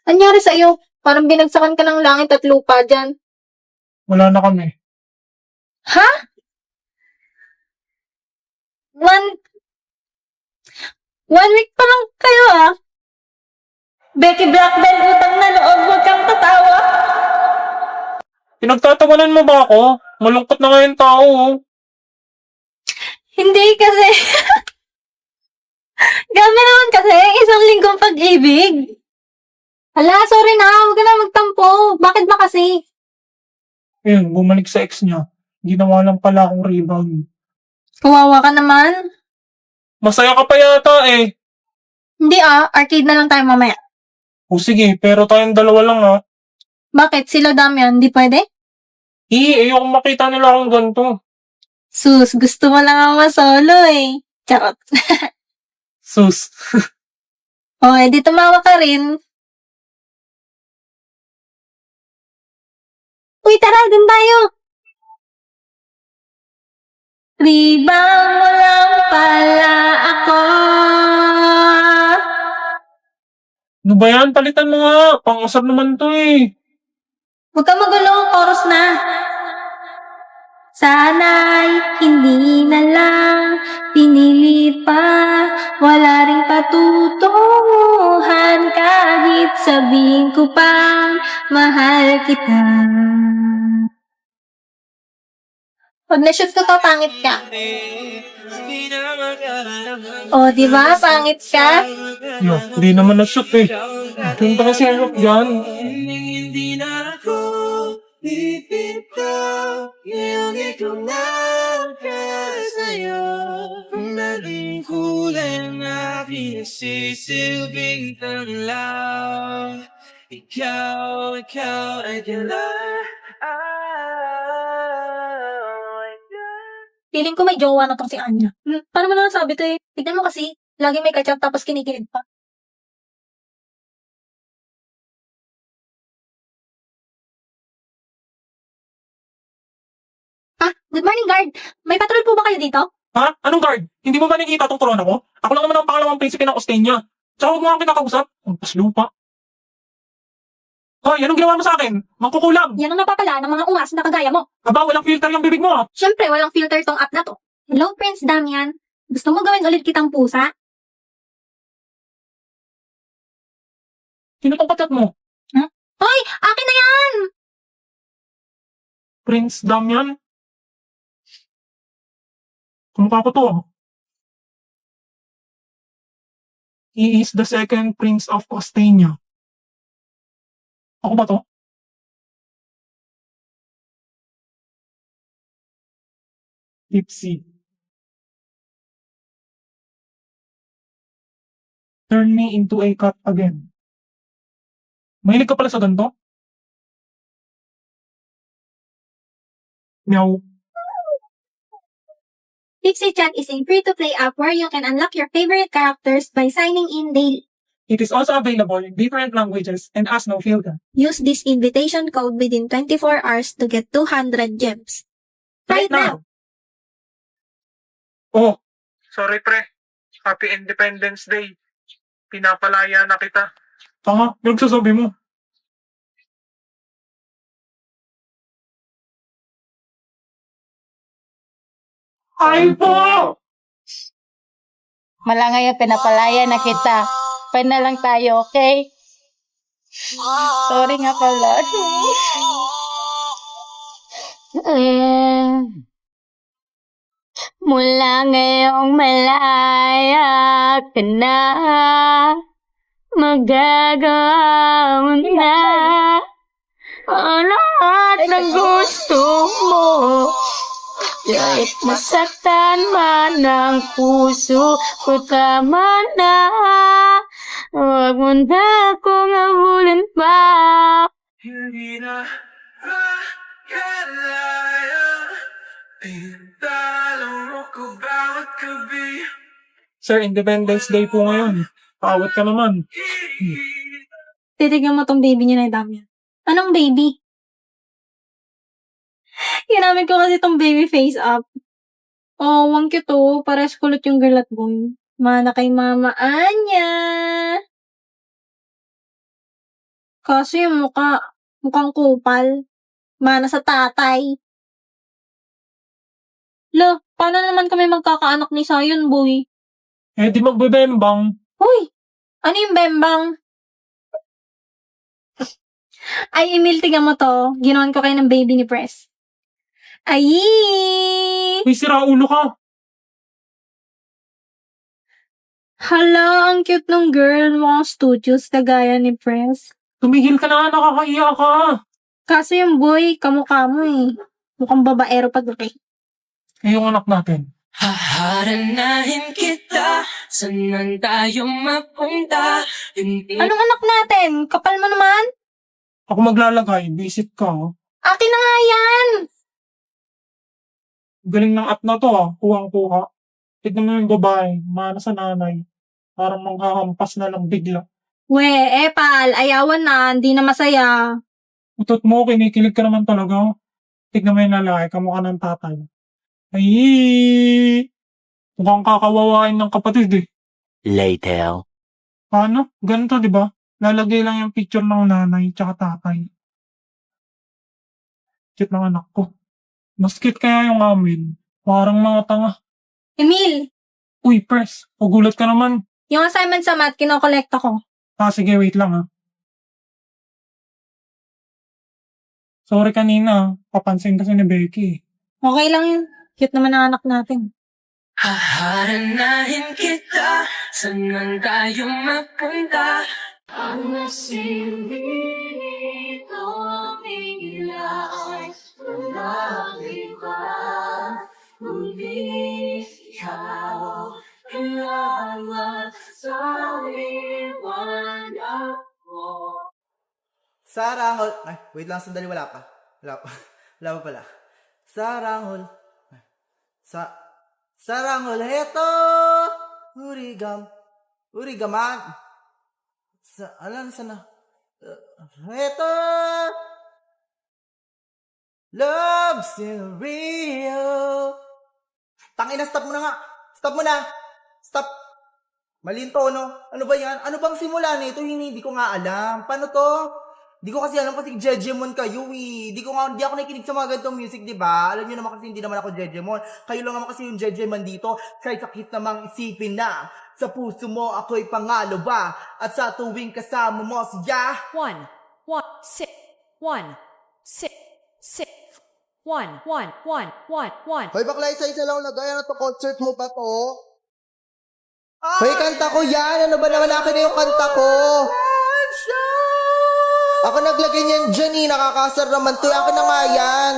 Anyari sa'yo? Parang binagsakan ka ng langit at lupa dyan. Wala na kami. Ha? One, 1 week pa lang kayo ah. Becky Blackbell, utang na loob, huwag kang tatawa. Pinagtatawanan mo ba ako? Malungkot na nga yung tao, oh. Hindi kasi. Grabe naman kasi, isang linggong pag-ibig. Hala, sorry na, huwag ka na magtampo. Bakit ba kasi? Ayun, bumalik sa ex niya. Ginawa lang pala akong rebound. Kawawa ka naman. Masaya ka pa yata eh. Hindi ah, arcade na lang tayo mamaya. O sige, pero tayong dalawa lang ha. Bakit? Sila Damian, hindi pwede? Ayokong makita nila akong ganito. Sus, gusto mo lang ako masolo eh. Charot. Sus. O, edi tumawa ka rin. Uy, tara, dun tayo. Rebound mo lang pala ako. Ano ba yan? Palitan mo nga. Pang-usap naman to eh. Huwag ka magulo, chorus na. Sana'y hindi na lang pinili pa, wala ring patutunguhan kahit sabihin ko pang mahal kita. Pag na-shoot ko to, pangit ka. O, di ba? Pangit ka? Yo, hindi naman na-shoot eh. Doon ka kasi harap dyan. Hindi na ako bibitaw ngayong ikaw na sa'yo. Kung naging kulay na pinagsisilbing tanglaw, ikaw ay kailan. Feeling ko may jowa na tong si Anya. Paano mo naman sabi to eh? Tignan mo kasi, lagi may kachat tapos kinikilig pa. Good morning, guard. May patrol po ba kayo dito? Ha? Anong guard? Hindi mo ba nakikita tong corona ko? Ako lang naman ang pangalawang prinsipe ng Ostenia. Tsaka huwag mo nga kinakausap. Ang paslupa. Hoy, anong ginawa mo sa akin? Mangkukulam. Yan ang napapala ng mga ungas na kagaya mo. Aba, walang filter yung bibig mo ah. Siyempre, walang filter tong app na to. Hello, Prince Damian. Gusto mo gawin ulit kitang pusa? Sino tong kachat mo? Hoy! Akin na yan! Prince Damian? Kumukha ko to ah. He is the second prince of Ostenia. Ako ba to? Tipsy. Turn me into a cat again. Mahilig ka pala sa ganito? Meow. Pixie Chat is a free-to-play app where you can unlock your favorite characters by signing in daily. It is also available in different languages and has no filter. Use this invitation code within 24 hours to get 200 gems. Try it now! Oh, sorry pre. Happy Independence Day. Pinapalaya na kita. Tanga, yung sasabi mo. Ay po! Malangay ang pinapalaya na kita. Pwede na lang tayo, okay? Sorry nga pala. Mula ngayong malaya ka na, magagawa mo na ang lahat ng gusto mo. Kahit masaktan man ang puso ko, tama na. Huwag mo na akong habulin pa. Hindi na makalaya, pintalo mo ko bawat gabi. Sir, Independence Day po ngayon. Paawat ka naman. Titignan mo tong baby niya na Damian. Anong baby? Ginamit ko kasi tong baby face up. Oh, ang cute oh. Pares kulot yung girl at boy. Mana kay Mama Anya. Kasi yung mukhang kupal. Mana sa tatay. Lo, paano naman kami magkakaanak ni Sayon, boy? Eh, di magbebembang. Uy, ano yung bembang? Ay, Emil, tingnan mo to. Ginawan ko kayo ng baby ni Press. Ay! Uy, sira ulo ka. Hala, ang cute ng girl. Mukhang studios kagaya ni Press. Tumigil ka na, nakakahiya ka. Kaso yung boy, kamukha mo eh. Mukhang babaero paglaki. Eh, yung anak natin. Haharanahin kita, saan tayo mapunta? Hindi Anong anak natin? Kapal mo naman? Ako maglalagay, visit ka. Akin na nga yan! Galing ng app na to kuhang-kuha. Tignan mo yung babae, mana sa nanay. Parang manghahampas na lang bigla. We, pal, ayawan na, hindi na masaya. Utot mo, kinikilig ka naman talaga. Tignan mo yung lalaki, kamukha ng tatay. Ay, mukhang kakawawain ng kapatid eh. Later. Paano? Ganito, di ba? Lalagay lang yung picture ng nanay tsaka tatay. Cute ng anak ko. Mas cute kaya yung amin. Parang mga tanga. Emil, Uy, Pres, pagulat ka naman. yung assignment sa math, kinokolekta ko. Sige, wait lang Sorry kanina, papansin kasi ni Becky. Okay lang yun. Cute naman ang anak natin. haharanahin kita, saan tayo mapunta? Ang nasilito ang ilay, walang iba, kundi ikaw, kailangan sa liwanag mo. Sarangol. Ay, wait lang, sandali, wala pa. Wala pa. Wala pa pala. Sarangol. Sarangol, heto! Urigaman. Sana? Heto! Love still real. Tangina, stop mo na nga. Stop mo na. Stop. Mali yung tono. Ano ba yan? Ano bang simula nito? Hindi ko nga alam. Paano to? Di ko kasi alam kasi Jejemon kayo eh. Di ako nakikinig sa mga ganitong music, di ba? Alam niyo naman kasi hindi naman ako Jejemon. Kayo lang naman kasi yung Jejemon dito. Kahit sakit namang isipin na. Sa puso mo ako'y pangalawa. At sa tuwing kasama mo siya. 1, 6, 1, 6, 6, 1, 1, 1, 1, 1. Hoy bakla, isa-isa lang lagay. Ano to? Concert mo ba to? Hoy, kanta ko yan. Ano ba naman akin na yung kanta ko? Ako naglagay niyan dyan eh. Nakakasar naman to. Akin na nga yan.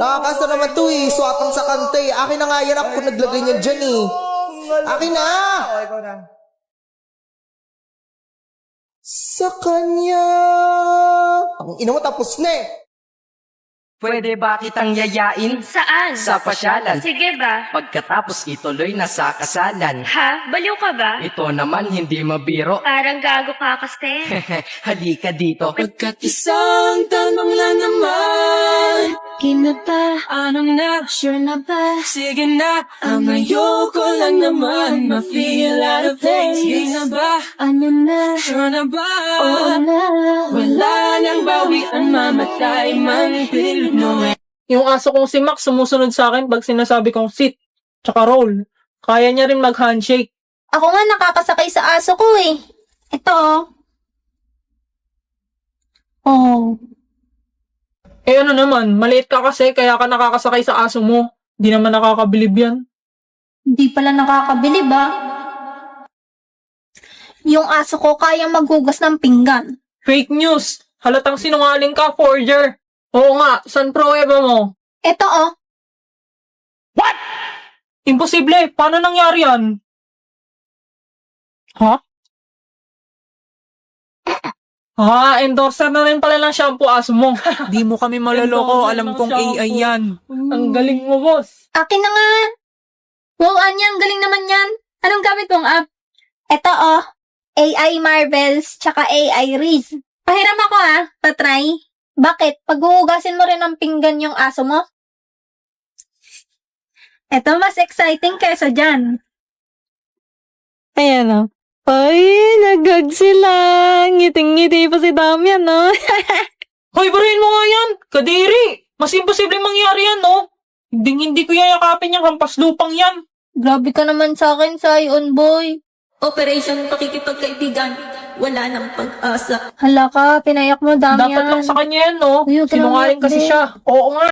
Nakakasar naman to eh. Swapang sa kanta eh. Akin na nga yan. Ako naglagay niyan dyan eh. Akin na! O, ikaw na. Sa kanya. Ang ina mo tapos na eh. Pwede ba kitang yayain? Saan? Sa pasyalan. Sige ba? Pagkatapos ituloy na sa kasalan. Ha? Baliw ka ba? Ito naman hindi mabiro. Parang gago ka kasi. Halika dito. Pagkat isang tanong na naman, Kinaba? anong na? Sure na ba? Sige na, ang ayoko lang naman ma-feel out of place. Sige na ba? Ano na? Sure na ba? Oo na. Wala nang bawian, mamatay man feel mo eh. Yung aso kong si Max sumusunod sa akin pag sinasabi kong sit, tsaka roll. Kaya niya rin mag-handshake. Ako nga nakakasakay sa aso ko eh. Ito. Oh. Eh ano naman, maliit ka kasi kaya ka nakakasakay sa aso mo. Di naman nakakabilib yan. Hindi pala nakakabilib ba? Yung aso ko kayang maghugas ng pinggan. Fake news! Halatang sinungaling ka, forger! Oo nga, saan pruweba mo? Ito oh. Imposible! Paano nangyari yan? Ha? Endorser na rin pala ng shampoo aso mo. Di mo kami maloloko, alam kong AI yan. Ang galing mo, boss. Akin na nga. Wow, Anya, ang galing naman yan. Anong gamit mong app? Ito oh. AI Marvels, tsaka AI Riz. Pahiram ako patry. Bakit? Paghuhugasin mo rin ng pinggan yung aso mo? Ito mas exciting kaysa dyan. Ayan o. Ay, nagag sila. Ngiting-ngiti pa si Damian, no? Hoy, baruhin mo nga yan! Kadiri! Mas imposible mangyari yan, no? Hindi ko yayakapin yung hampas lupang yan. Grabe ka naman sa akin, Sion Boy. Operation Pakikipagkaibigan. Wala nang pag-asa. Hala ka, pinayak mo, Damian. Dapat lang sa kanya yan, no? Uy, huwag ka Sinungaling naman kasi din. siya. Oo nga.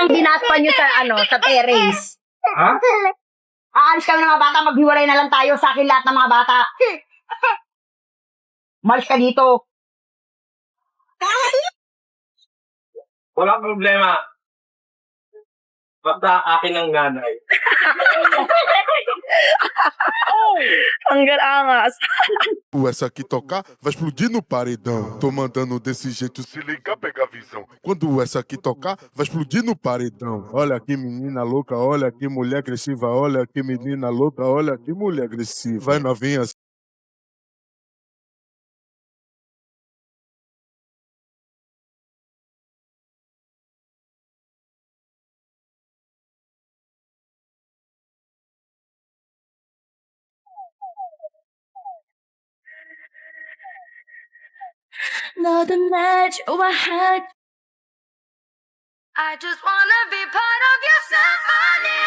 Binaspa nyo sa terrace. Ha? Aalis kami ng mga bata, maghiwalay na lang tayo sa akin lahat ng mga bata. Malis ka dito. Walang problema. Basta akin ang nanay. Ang angas. Essa aqui tocar, vai explodir no paredão. Tô mandando desse jeito, se ligar, pega a visão. Quando essa aqui tocar, vai explodir no paredão. Olha que menina louca, olha que mulher agressiva, olha que menina louca, olha que mulher agressiva. Vai novinha. Not the match I had. I just wanna be part of your symphony.